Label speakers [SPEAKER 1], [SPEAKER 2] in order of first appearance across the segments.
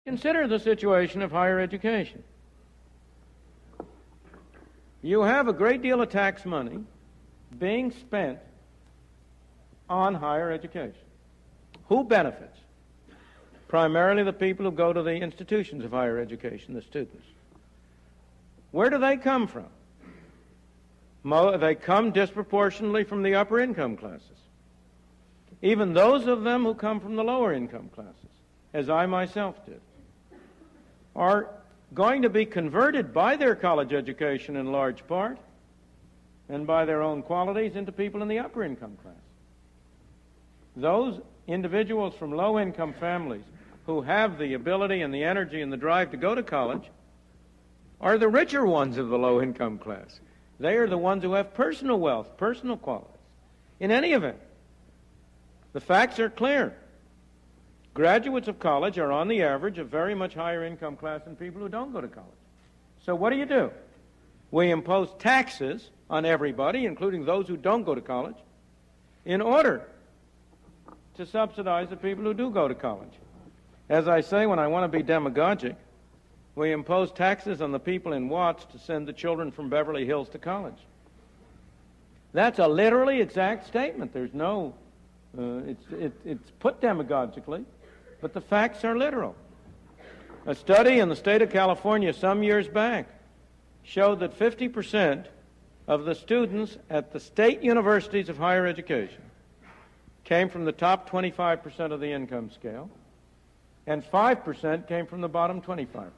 [SPEAKER 1] Consider the situation of higher education. You have a great deal of tax money being spent on higher education. Who benefits? Primarily the people who go to the institutions of higher education, the students. Where do they come from? They come disproportionately from the upper income classes. Even those of them who come from the lower income classes, as I myself did, are going to be converted by their college education in large part and by their own qualities into people in the upper income class. Those individuals from low income families who have the ability and the energy and the drive to go to college are the richer ones of the low income class. They are the ones who have personal wealth, personal qualities. In any event, the facts are clear. Graduates of college are on the average a very much higher income class than people who don't go to college. So what do? We impose taxes on everybody, including those who don't go to college, in order to subsidize the people who do go to college. As I say, when I want to be demagogic, we impose taxes on the people in Watts to send the children from Beverly Hills to college. That's a literally exact statement. There's no, it's put demagogically, but the facts are literal. A study in the state of California some years back showed that 50% of the students at the state universities of higher education came from the top 25% of the income scale, and 5% came from the bottom 25%.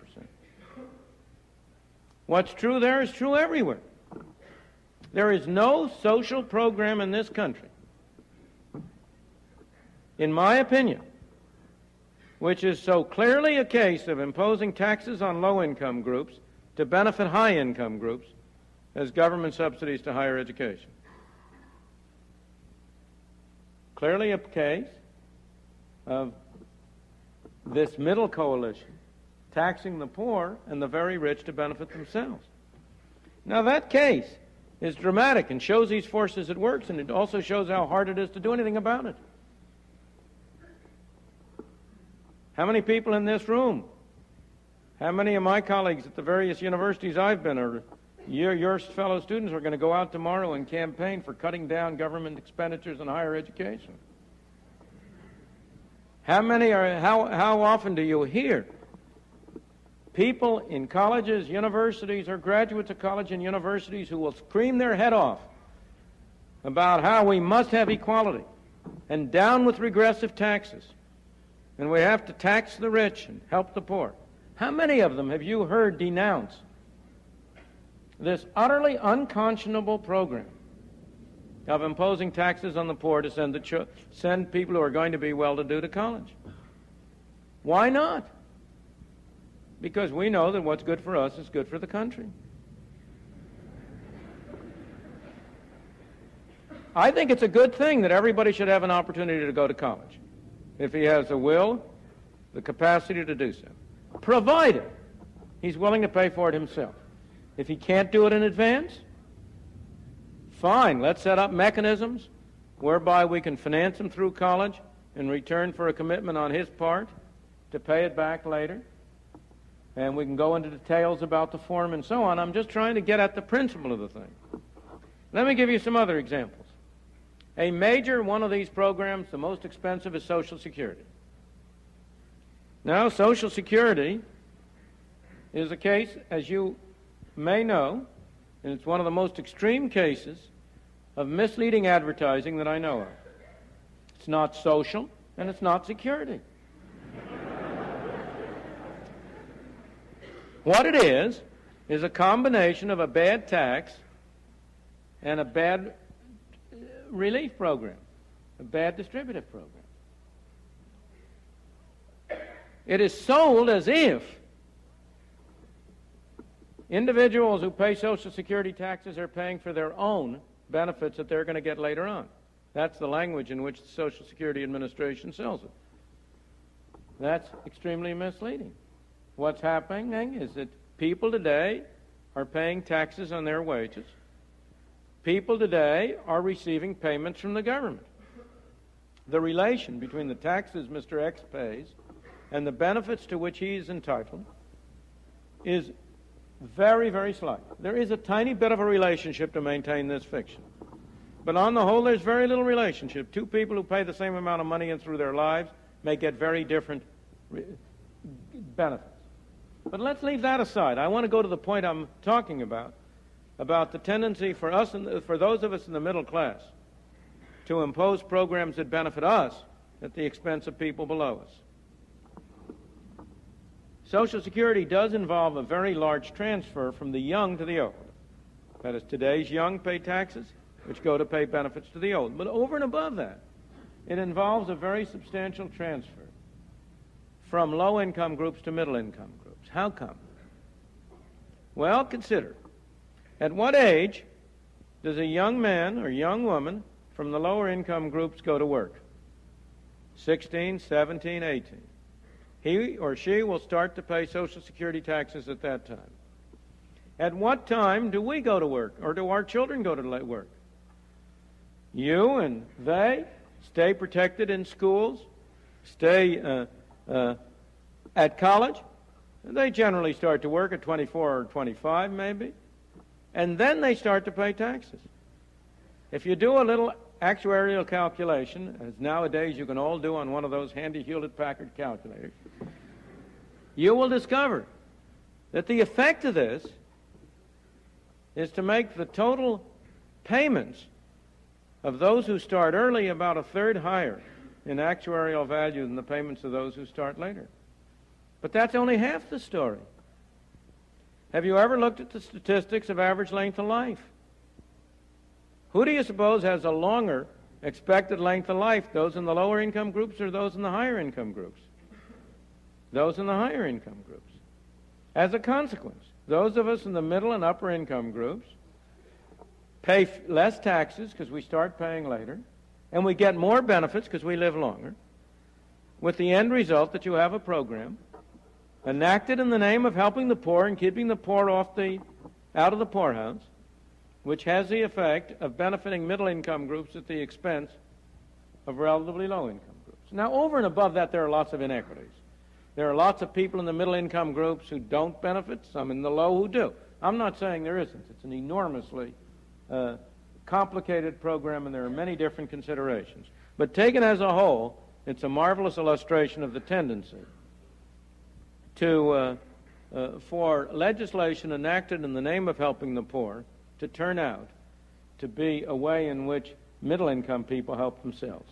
[SPEAKER 1] What's true there is true everywhere. There is no social program in this country, in my opinion, which is so clearly a case of imposing taxes on low-income groups to benefit high-income groups as government subsidies to higher education. Clearly a case of this middle coalition taxing the poor and the very rich to benefit themselves. Now that case is dramatic and shows these forces at work, and it also shows how hard it is to do anything about it. How many people in this room, how many of my colleagues at the various universities I've been, or your fellow students, are going to go out tomorrow and campaign for cutting down government expenditures on higher education? How often do you hear people in colleges, universities, or graduates of college and universities who will scream their head off about how we must have equality and down with regressive taxes, and we have to tax the rich and help the poor? How many of them have you heard denounce this utterly unconscionable program of imposing taxes on the poor to send people who are going to be well-to-do to college? Why not? Because we know that what's good for us is good for the country. I think it's a good thing that everybody should have an opportunity to go to college, if he has the will, the capacity to do so, provided he's willing to pay for it himself. If he can't do it in advance, fine, let's set up mechanisms whereby we can finance him through college in return for a commitment on his part to pay it back later. And we can go into details about the form and so on. I'm just trying to get at the principle of the thing. Let me give you some other examples. A major one of these programs, the most expensive, is Social Security. Now, Social Security is a case, as you may know, and it's one of the most extreme cases of misleading advertising that I know of. It's not social, and it's not security. What it is a combination of a bad tax and a bad relief program, a bad distributive program. It is sold as if individuals who pay Social Security taxes are paying for their own benefits that they're going to get later on. That's the language in which the Social Security Administration sells it. That's extremely misleading. What's happening is that people today are paying taxes on their wages. People today are receiving payments from the government. The relation between the taxes Mr. X pays and the benefits to which he is entitled is very, very slight. There is a tiny bit of a relationship to maintain this fiction. But on the whole, there's very little relationship. Two people who pay the same amount of money in through their lives may get very different benefits. But let's leave that aside. I want to go to the point I'm talking about the tendency for us, for those of us in the middle class, to impose programs that benefit us at the expense of people below us. Social Security does involve a very large transfer from the young to the old. That is, today's young pay taxes, which go to pay benefits to the old. But over and above that, it involves a very substantial transfer from low-income groups to middle-income groups. How come? Well, consider. At what age does a young man or young woman from the lower-income groups go to work? 16, 17, 18. He or she will start to pay Social Security taxes at that time. At what time do we go to work, or do our children go to work? You and they stay protected in schools, stay at college. They generally start to work at 24 or 25 maybe, and then they start to pay taxes. If you do a little actuarial calculation, as nowadays you can all do on one of those handy Hewlett-Packard calculators, you will discover that the effect of this is to make the total payments of those who start early about a third higher in actuarial value than the payments of those who start later. But that's only half the story. Have you ever looked at the statistics of average length of life? Who do you suppose has a longer expected length of life, those in the lower income groups or those in the higher income groups? Those in the higher income groups. As a consequence, those of us in the middle and upper income groups pay less taxes because we start paying later, and we get more benefits because we live longer, with the end result that you have a program enacted in the name of helping the poor and keeping the poor out of the poorhouse, which has the effect of benefiting middle-income groups at the expense of relatively low-income groups. Now, over and above that, there are lots of inequities. There are lots of people in the middle-income groups who don't benefit, some in the low who do. I'm not saying there isn't. It's an enormously complicated program, and there are many different considerations. But taken as a whole, it's a marvelous illustration of the tendency for legislation enacted in the name of helping the poor to turn out to be a way in which middle-income people help themselves.